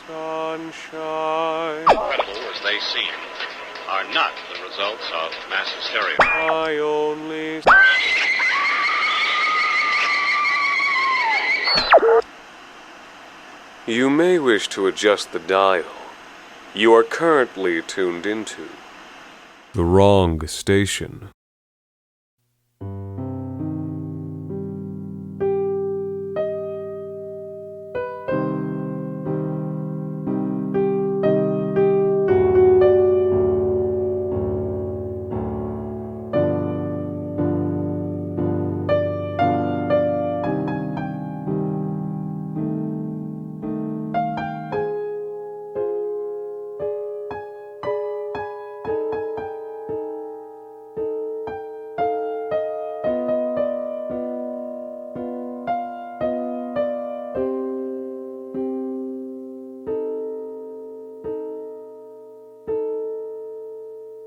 sunshine. Incredible as they seem, are not the results of mass hysteria. I only... You may wish to adjust the dial. You are currently tuned into the wrong station.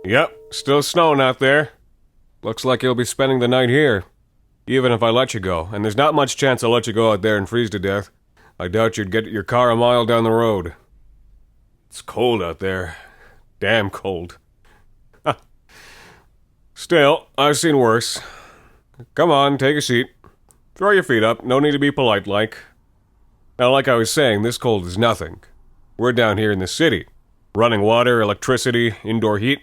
Yep, still snowing out there. Looks like you'll be spending the night here. Even if I let you go, and there's not much chance I'll let you go out there and freeze to death. I doubt you'd get your car a mile down the road. It's cold out there. Damn cold. Still, I've seen worse. Come on, take a seat. Throw your feet up, no need to be polite like. Now, like I was saying, this cold is nothing. We're down here in the city. Running water, electricity, indoor heat.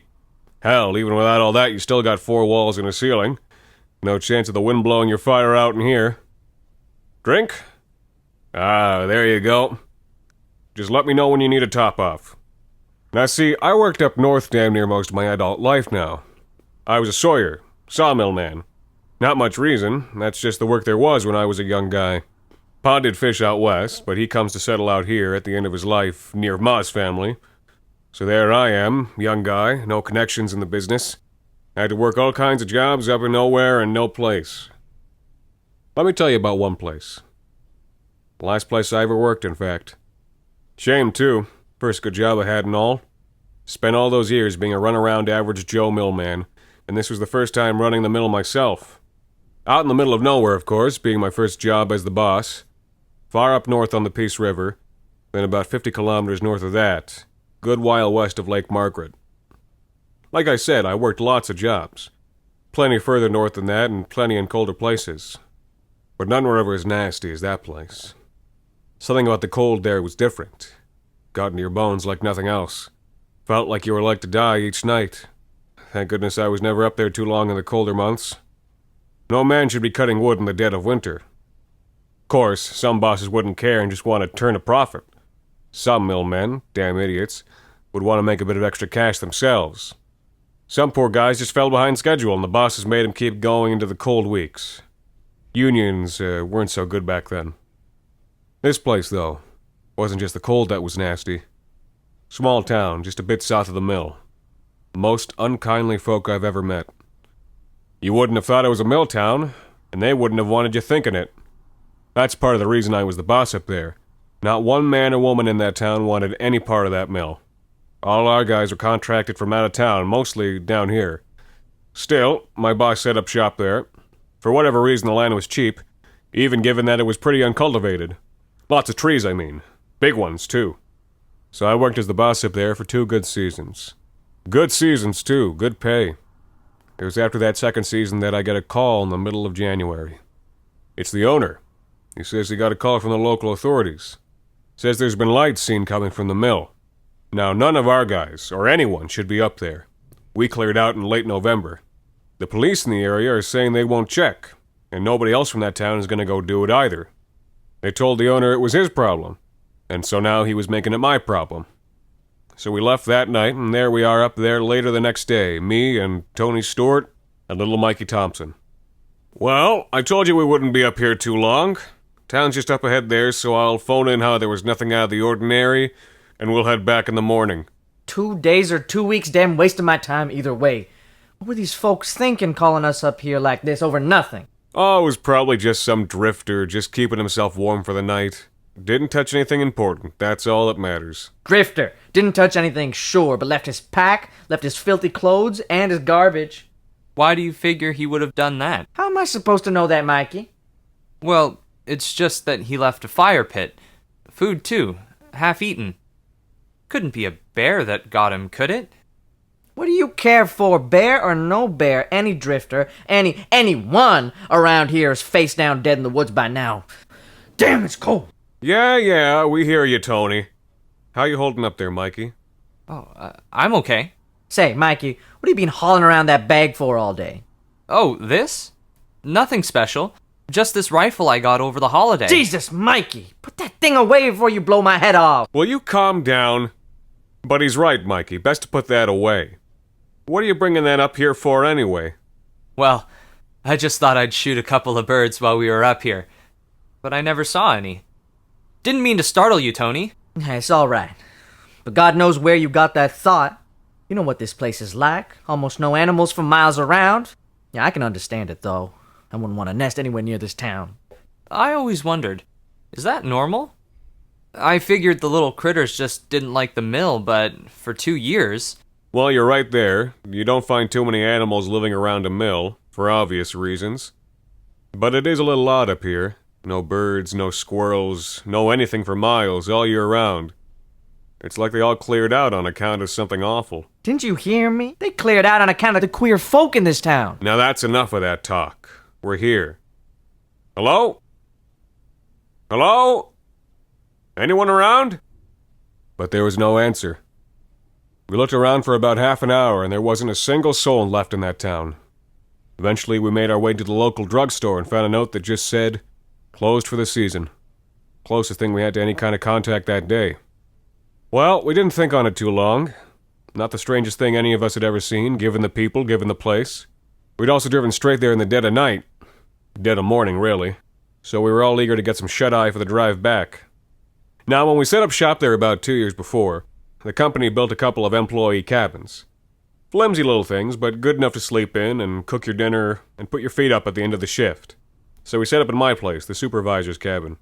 Hell, even without all that, you still got 4 walls and a ceiling. No chance of the wind blowing your fire out in here. Drink? Ah, there you go. Just let me know when you need a top off. Now see, I worked up north damn near most of my adult life now. I was a sawyer, sawmill man. Not much reason, that's just the work there was when I was a young guy. Pa did fish out west, but he comes to settle out here at the end of his life, near Ma's family. So there I am, young guy, no connections in the business. Had to work all kinds of jobs up in nowhere and no place. Let me tell you about one place. The last place I ever worked, in fact. Shame, too. First good job I had and all. Spent all those years being a runaround average Joe millman, and this was the first time running the mill myself. Out in the middle of nowhere, of course, being my first job as the boss. Far up north on the Peace River, then about 50 kilometers north of that. Good while west of Lake Margaret. Like I said, I worked lots of jobs. Plenty further north than that, and plenty in colder places. But none were ever as nasty as that place. Something about the cold there was different. Got into your bones like nothing else. Felt like you were like to die each night. Thank goodness I was never up there too long in the colder months. No man should be cutting wood in the dead of winter. Of course, some bosses wouldn't care and just want to turn a profit. Some millmen, damn idiots, would want to make a bit of extra cash themselves. Some poor guys just fell behind schedule and the bosses made them keep going into the cold weeks. Unions weren't so good back then. This place, though, wasn't just the cold that was nasty. Small town, just a bit south of the mill. Most unkindly folk I've ever met. You wouldn't have thought it was a mill town, and they wouldn't have wanted you thinking it. That's part of the reason I was the boss up there. Not one man or woman in that town wanted any part of that mill. All our guys were contracted from out of town, mostly down here. Still, my boss set up shop there. For whatever reason, the land was cheap, even given that it was pretty uncultivated. Lots of trees, I mean. Big ones, too. So I worked as the boss up there for 2 good seasons. Good seasons, too. Good pay. It was after that second season that I got a call in the middle of January. It's the owner. He says he got a call from the local authorities. Says there's been lights seen coming from the mill. Now, none of our guys, or anyone, should be up there. We cleared out in late November. The police in the area are saying they won't check, and nobody else from that town is going to go do it either. They told the owner it was his problem, and so now he was making it my problem. So we left that night, and there we are up there later the next day, me and Tony Stewart and little Mikey Thompson. Well, I told you we wouldn't be up here too long. Town's just up ahead there, so I'll phone in how there was nothing out of the ordinary, and we'll head back in the morning. 2 days or 2 weeks, damn wasting my time either way. What were these folks thinking calling us up here like this over nothing? Oh, it was probably just some drifter, just keeping himself warm for the night. Didn't touch anything important, that's all that matters. Drifter. Didn't touch anything, sure, but left his pack, left his filthy clothes, and his garbage. Why do you figure he would have done that? How am I supposed to know that, Mikey? Well, it's just that he left a fire pit. Food, too. half-eaten. Couldn't be a bear that got him, could it? What do you care for, bear or no bear? Any drifter, anyone around here is face down dead in the woods by now. Damn, it's cold. Yeah, we hear you, Tony. How you holding up there, Mikey? I'm okay. Say, Mikey, what have you been hauling around that bag for all day? Oh, this? Nothing special. Just this rifle I got over the holiday. Jesus, Mikey, put that thing away before you blow my head off. Will you calm down? But he's right, Mikey. Best to put that away. What are you bringing that up here for anyway? Well, I just thought I'd shoot a couple of birds while we were up here. But I never saw any. Didn't mean to startle you, Tony. It's all right. But God knows where you got that thought. You know what this place is like. Almost no animals for miles around. Yeah, I can understand it, though. I wouldn't want to nest anywhere near this town. I always wondered, is that normal? I figured the little critters just didn't like the mill, but for 2 years... Well, you're right there. You don't find too many animals living around a mill, for obvious reasons. But it is a little odd up here. No birds, no squirrels, no anything for miles all year round. It's like they all cleared out on account of something awful. Didn't you hear me? They cleared out on account of the queer folk in this town. Now that's enough of that talk. We're here. Hello? Hello? Anyone around? But there was no answer. We looked around for about half an hour and there wasn't a single soul left in that town. Eventually we made our way to the local drugstore and found a note that just said, "Closed for the season." Closest thing we had to any kind of contact that day. Well, we didn't think on it too long. Not the strangest thing any of us had ever seen, given the people, given the place. We'd also driven straight there in the dead of night. Dead of morning, really. So we were all eager to get some shut-eye for the drive back. Now, when we set up shop there about 2 years before, the company built a couple of employee cabins. Flimsy little things, but good enough to sleep in and cook your dinner and put your feet up at the end of the shift. So we set up at my place, the supervisor's cabin.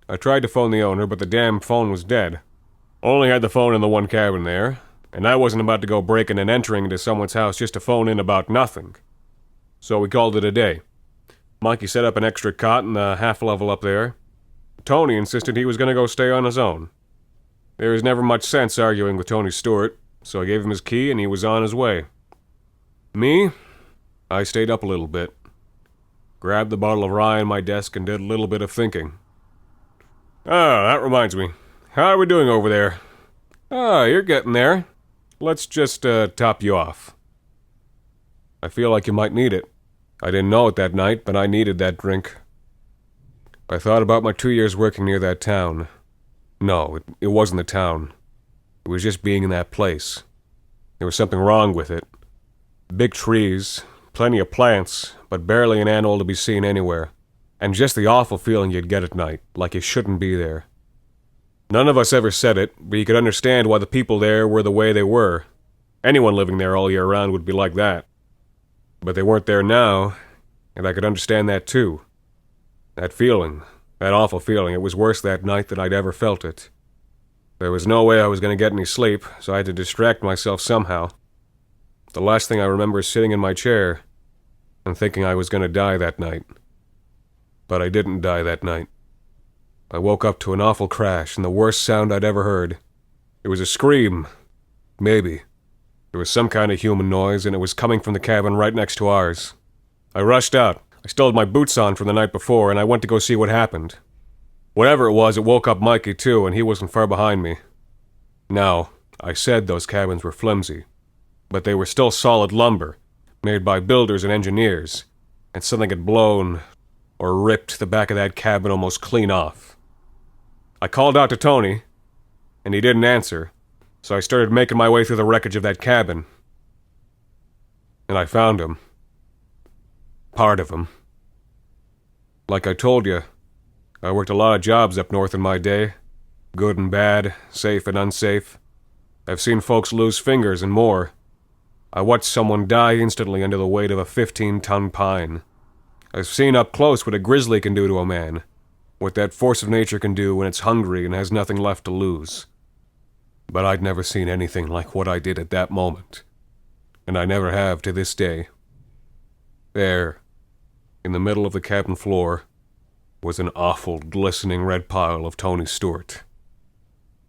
I tried to phone the owner, but the damn phone was dead. Only had the phone in the one cabin there, and I wasn't about to go breaking and entering into someone's house just to phone in about nothing. So we called it a day. Mikey set up an extra cot in the half-level up there. Tony insisted he was going to go stay on his own. There was never much sense arguing with Tony Stewart, so I gave him his key and he was on his way. Me? I stayed up a little bit. Grabbed the bottle of rye on my desk and did a little bit of thinking. That reminds me. How are we doing over there? You're getting there. Let's just top you off. I feel like you might need it. I didn't know it that night, but I needed that drink. I thought about my 2 years working near that town. No, it wasn't the town. It was just being in that place. There was something wrong with it. Big trees, plenty of plants, but barely an animal to be seen anywhere. And just the awful feeling you'd get at night, like you shouldn't be there. None of us ever said it, but you could understand why the people there were the way they were. Anyone living there all year round would be like that. But they weren't there now, and I could understand that too. That feeling, that awful feeling, it was worse that night than I'd ever felt it. There was no way I was going to get any sleep, so I had to distract myself somehow. The last thing I remember is sitting in my chair and thinking I was going to die that night. But I didn't die that night. I woke up to an awful crash and the worst sound I'd ever heard. It was a scream. Maybe. There was some kind of human noise, and it was coming from the cabin right next to ours. I rushed out. I still had my boots on from the night before, and I went to go see what happened. Whatever it was, it woke up Mikey too, and he wasn't far behind me. Now, I said those cabins were flimsy, but they were still solid lumber, made by builders and engineers, and something had blown or ripped the back of that cabin almost clean off. I called out to Tony, and he didn't answer, so I started making my way through the wreckage of that cabin. And I found him. Part of him. Like I told you, I worked a lot of jobs up north in my day. Good and bad, safe and unsafe. I've seen folks lose fingers and more. I watched someone die instantly under the weight of a 15-ton pine. I've seen up close what a grizzly can do to a man. What that force of nature can do when it's hungry and has nothing left to lose. But I'd never seen anything like what I did at that moment. And I never have to this day. There, in the middle of the cabin floor, was an awful, glistening red pile of Tony Stewart.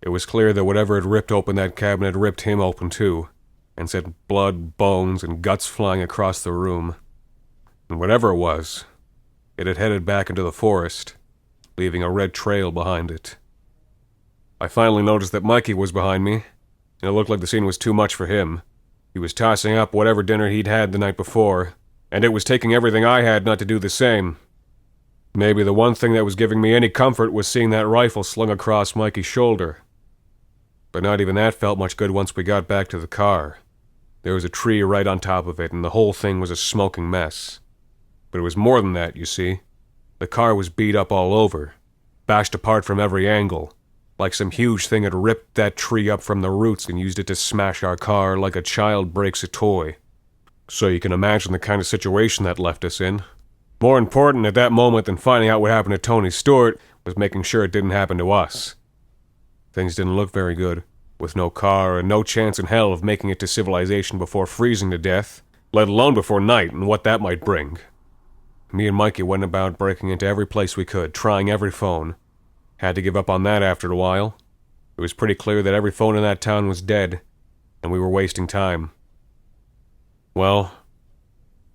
It was clear that whatever had ripped open that cabinet ripped him open too, and sent blood, bones, and guts flying across the room. And whatever it was, it had headed back into the forest, leaving a red trail behind it. I finally noticed that Mikey was behind me, and it looked like the scene was too much for him. He was tossing up whatever dinner he'd had the night before, and it was taking everything I had not to do the same. Maybe the one thing that was giving me any comfort was seeing that rifle slung across Mikey's shoulder. But not even that felt much good once we got back to the car. There was a tree right on top of it, and the whole thing was a smoking mess. But it was more than that, you see. The car was beat up all over, bashed apart from every angle, like some huge thing had ripped that tree up from the roots and used it to smash our car like a child breaks a toy. So you can imagine the kind of situation that left us in. More important at that moment than finding out what happened to Tony Stewart was making sure it didn't happen to us. Things didn't look very good, with no car and no chance in hell of making it to civilization before freezing to death, let alone before night and what that might bring. Me and Mikey went about breaking into every place we could, trying every phone. Had to give up on that after a while. It was pretty clear that every phone in that town was dead, and we were wasting time. Well,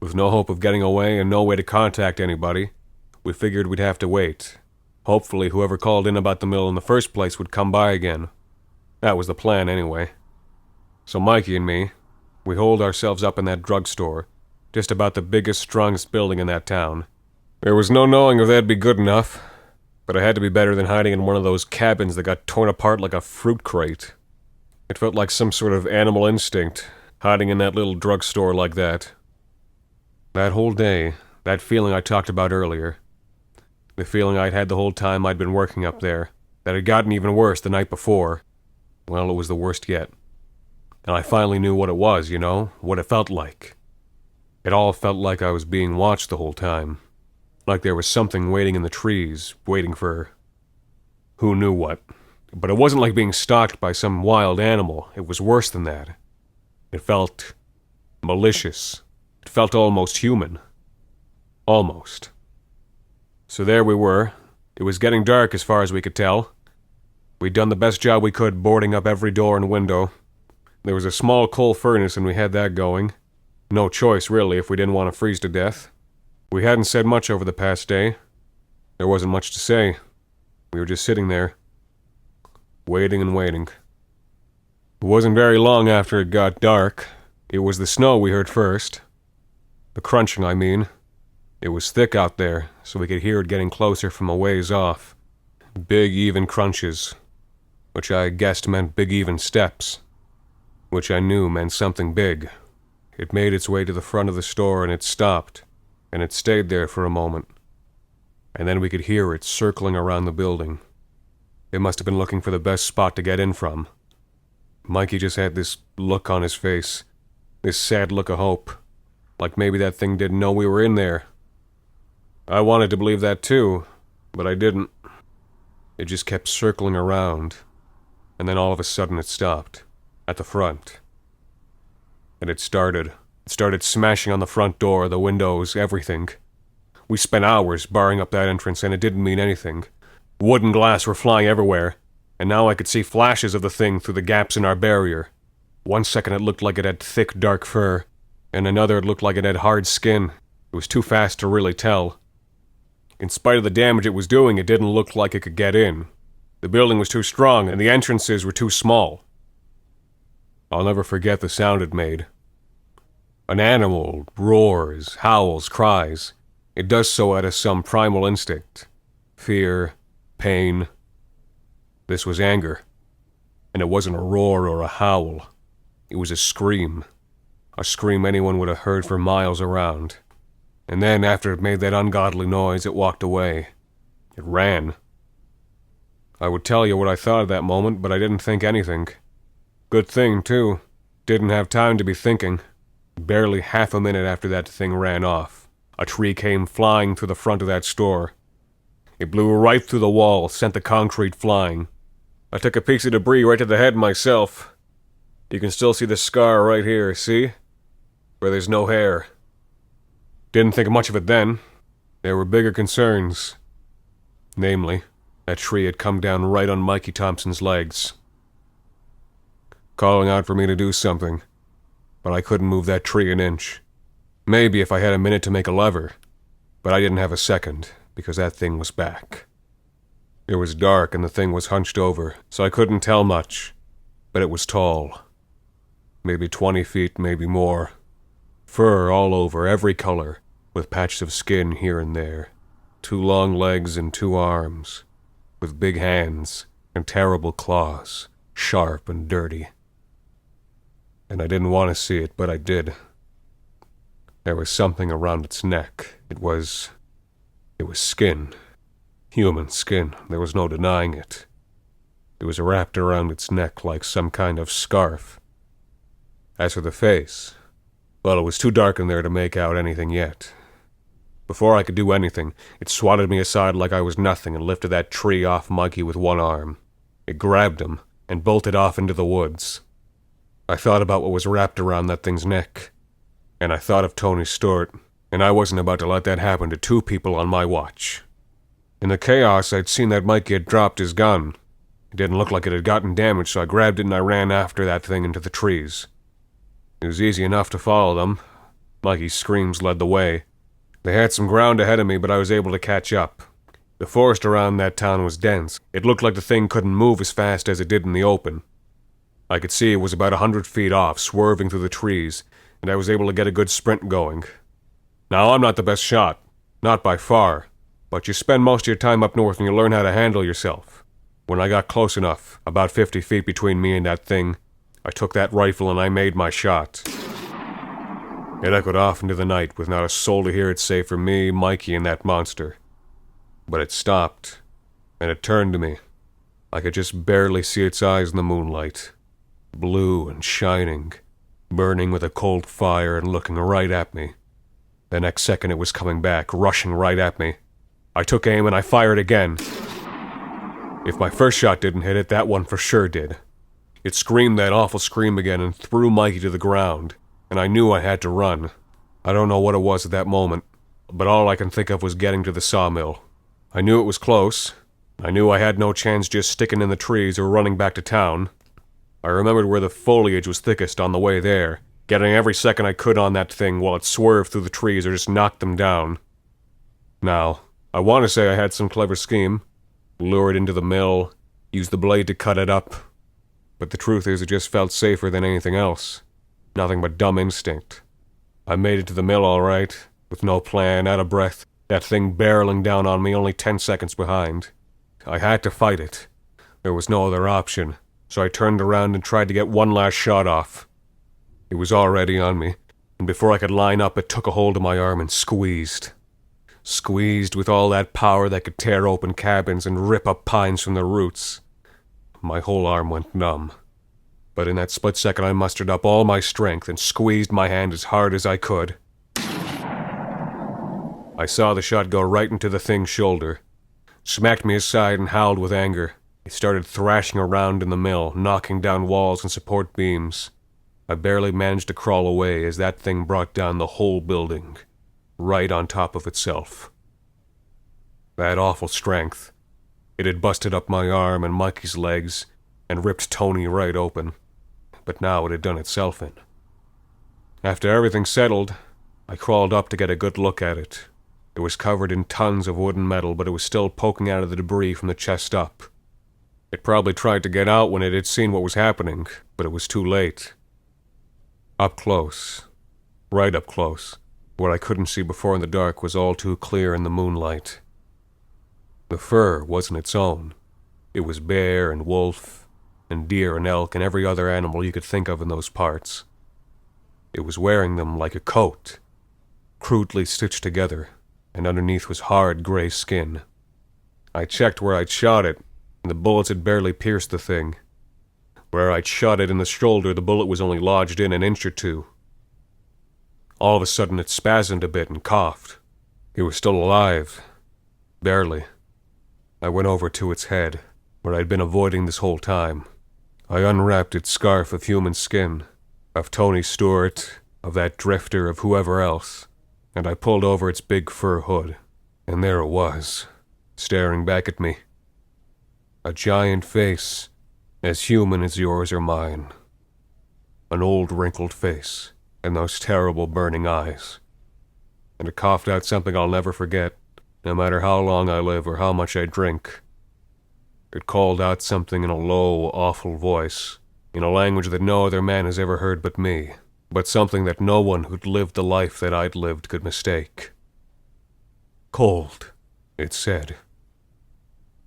with no hope of getting away and no way to contact anybody, we figured we'd have to wait. Hopefully whoever called in about the mill in the first place would come by again. That was the plan anyway. So Mikey and me, we holed ourselves up in that drugstore, just about the biggest, strongest building in that town. There was no knowing if that'd be good enough, but it had to be better than hiding in one of those cabins that got torn apart like a fruit crate. It felt like some sort of animal instinct, hiding in that little drugstore like that. That whole day, that feeling I talked about earlier, the feeling I'd had the whole time I'd been working up there, that had gotten even worse the night before, well, it was the worst yet. And I finally knew what it was, you know, what it felt like. It all felt like I was being watched the whole time. Like there was something waiting in the trees, waiting for who knew what. But it wasn't like being stalked by some wild animal. It was worse than that. It felt malicious. It felt almost human. Almost. So there we were. It was getting dark as far as we could tell. We'd done the best job we could boarding up every door and window. There was a small coal furnace and we had that going. No choice, really, if we didn't want to freeze to death. We hadn't said much over the past day. There wasn't much to say. We were just sitting there, waiting and waiting. It wasn't very long after it got dark. It was the snow we heard first. The crunching, I mean. It was thick out there, so we could hear it getting closer from a ways off. Big, even crunches, which I guessed meant big, even steps, which I knew meant something big. It made its way to the front of the store and it stopped, and it stayed there for a moment. And then we could hear it circling around the building. It must have been looking for the best spot to get in from. Mikey just had this look on his face, this sad look of hope, like maybe that thing didn't know we were in there. I wanted to believe that too, but I didn't. It just kept circling around, and then all of a sudden it stopped, at the front. And it started smashing on the front door, the windows, everything. We spent hours barring up that entrance, and it didn't mean anything. Wood and glass were flying everywhere, and now I could see flashes of the thing through the gaps in our barrier. One second it looked like it had thick, dark fur, and another it looked like it had hard skin. It was too fast to really tell. In spite of the damage it was doing, it didn't look like it could get in. The building was too strong, and the entrances were too small. I'll never forget the sound it made. An animal roars, howls, cries. It does so out of some primal instinct. Fear, pain. This was anger. And it wasn't a roar or a howl. It was a scream. A scream anyone would have heard for miles around. And then, after it made that ungodly noise, it walked away. It ran. I would tell you what I thought at that moment, but I didn't think anything. Good thing, too. Didn't have time to be thinking. Barely half a minute after that thing ran off, a tree came flying through the front of that store. It blew right through the wall, sent the concrete flying. I took a piece of debris right to the head myself. You can still see the scar right here, see? Where there's no hair. Didn't think much of it then. There were bigger concerns. Namely, That tree had come down right on Mikey Thompson's legs, calling out for me to do something, but I couldn't move that tree an inch. Maybe if I had a minute to make a lever, but I didn't have a second, because that thing was back. It was dark and the thing was hunched over, so I couldn't tell much, but it was tall. Maybe 20 feet, maybe more. Fur all over, every color, with patches of skin here and there. 2 long legs and 2 arms, with big hands and terrible claws, sharp and dirty. And I didn't want to see it, but I did. There was something around its neck. It was skin. Human skin. There was no denying it. It was wrapped around its neck like some kind of scarf. As for the face, well, it was too dark in there to make out anything yet. Before I could do anything, it swatted me aside like I was nothing and lifted that tree off Mikey with one arm. It grabbed him and bolted off into the woods. I thought about what was wrapped around that thing's neck, and I thought of Tony Stewart, and I wasn't about to let that happen to 2 people on my watch. In the chaos, I'd seen that Mikey had dropped his gun. It didn't look like it had gotten damaged, so I grabbed it and I ran after that thing into the trees. It was easy enough to follow them. Mikey's screams led the way. They had some ground ahead of me, but I was able to catch up. The forest around that town was dense. It looked like the thing couldn't move as fast as it did in the open. I could see it was about 100 feet off, swerving through the trees, and I was able to get a good sprint going. Now, I'm not the best shot. Not by far. But you spend most of your time up north and you learn how to handle yourself. When I got close enough, about 50 feet between me and that thing, I took that rifle and I made my shot. It echoed off into the night with not a soul to hear it save for me, Mikey, and that monster. But it stopped, and it turned to me. I could just barely see its eyes in the moonlight. Blue and shining, burning with a cold fire and looking right at me. The next second it was coming back, rushing right at me. I took aim and I fired again. If my first shot didn't hit it, that one for sure did. It screamed that awful scream again and threw Mikey to the ground, and I knew I had to run. I don't know what it was at that moment, but all I can think of was getting to the sawmill. I knew it was close. I knew I had no chance just sticking in the trees or running back to town. I remembered where the foliage was thickest on the way there, getting every second I could on that thing while it swerved through the trees or just knocked them down. Now, I want to say I had some clever scheme. Lure it into the mill, use the blade to cut it up. But the truth is it just felt safer than anything else. Nothing but dumb instinct. I made it to the mill all right, with no plan, out of breath, that thing barreling down on me only 10 seconds behind. I had to fight it. There was no other option, so I turned around and tried to get one last shot off. It was already on me, and before I could line up, it took a hold of my arm and squeezed. Squeezed with all that power that could tear open cabins and rip up pines from their roots. My whole arm went numb. But in that split second I mustered up all my strength and squeezed my hand as hard as I could. I saw the shot go right into the thing's shoulder. Smacked me aside and howled with anger. It started thrashing around in the mill, knocking down walls and support beams. I barely managed to crawl away as that thing brought down the whole building. Right on top of itself. That awful strength. It had busted up my arm and Mikey's legs and ripped Tony right open. But now it had done itself in. After everything settled, I crawled up to get a good look at it. It was covered in tons of wood and metal, but it was still poking out of the debris from the chest up. It probably tried to get out when it had seen what was happening, but it was too late. Up close. Right up close. What I couldn't see before in the dark was all too clear in the moonlight. The fur wasn't its own. It was bear and wolf and deer and elk and every other animal you could think of in those parts. It was wearing them like a coat, crudely stitched together, and underneath was hard gray skin. I checked where I'd shot it, and the bullets had barely pierced the thing. Where I'd shot it in the shoulder, the bullet was only lodged in an inch or two. All of a sudden it spasmed a bit and coughed. It was still alive. Barely. I went over to its head, where I'd been avoiding this whole time. I unwrapped its scarf of human skin, of Tony Stewart, of that drifter, of whoever else, and I pulled over its big fur hood. And there it was, staring back at me. A giant face, as human as yours or mine. An old wrinkled face, and those terrible burning eyes. And it coughed out something I'll never forget, no matter how long I live or how much I drink. It called out something in a low, awful voice, in a language that no other man has ever heard but me, but something that no one who'd lived the life that I'd lived could mistake. Cold, it said.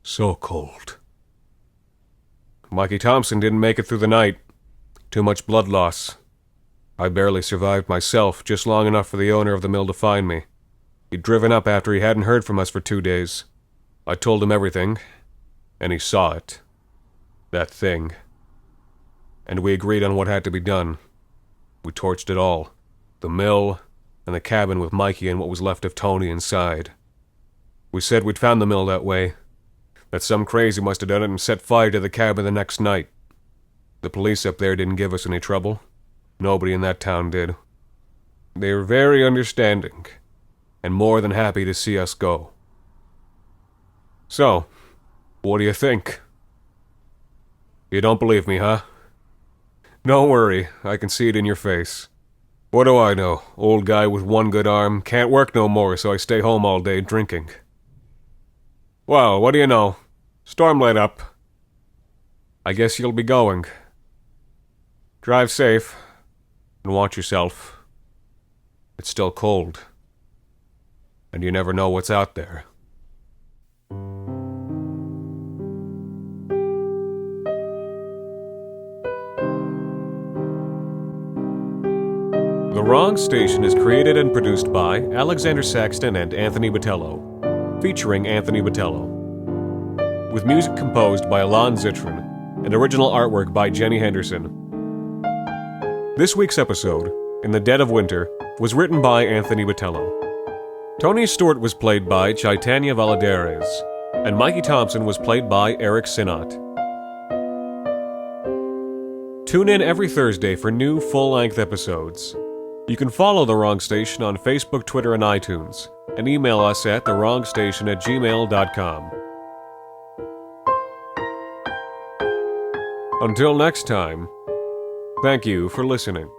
So cold. Mikey Thompson didn't make it through the night. Too much blood loss. I barely survived myself, just long enough for the owner of the mill to find me. He'd driven up after he hadn't heard from us for 2 days. I told him everything, and he saw it. That thing. And we agreed on what had to be done. We torched it all. The mill, and the cabin with Mikey and what was left of Tony inside. We said we'd found the mill that way, that some crazy must have done it and set fire to the cabin the next night. The police up there didn't give us any trouble. Nobody in that town did. They were very understanding, and more than happy to see us go. So, what do you think? You don't believe me, huh? Don't worry, I can see it in your face. What do I know? Old guy with one good arm, can't work no more, so I stay home all day drinking. Well, what do you know? Storm let up. I guess you'll be going. Drive safe, and watch yourself. It's still cold, and you never know what's out there. The Wrong Station is created and produced by Alexander Saxton and Anthony Botelho, featuring Anthony Botelho, with music composed by Alon Zitron and original artwork by Jenny Henderson. This week's episode, In the Dead of Winter, was written by Anthony Botelho. Tony Stewart was played by Chaitanya Valladares, and Mikey Thompson was played by Eric Synnott. Tune in every Thursday for new full-length episodes. You can follow The Wrong Station on Facebook, Twitter, and iTunes, and email us at thewrongstation@gmail.com. Until next time, thank you for listening.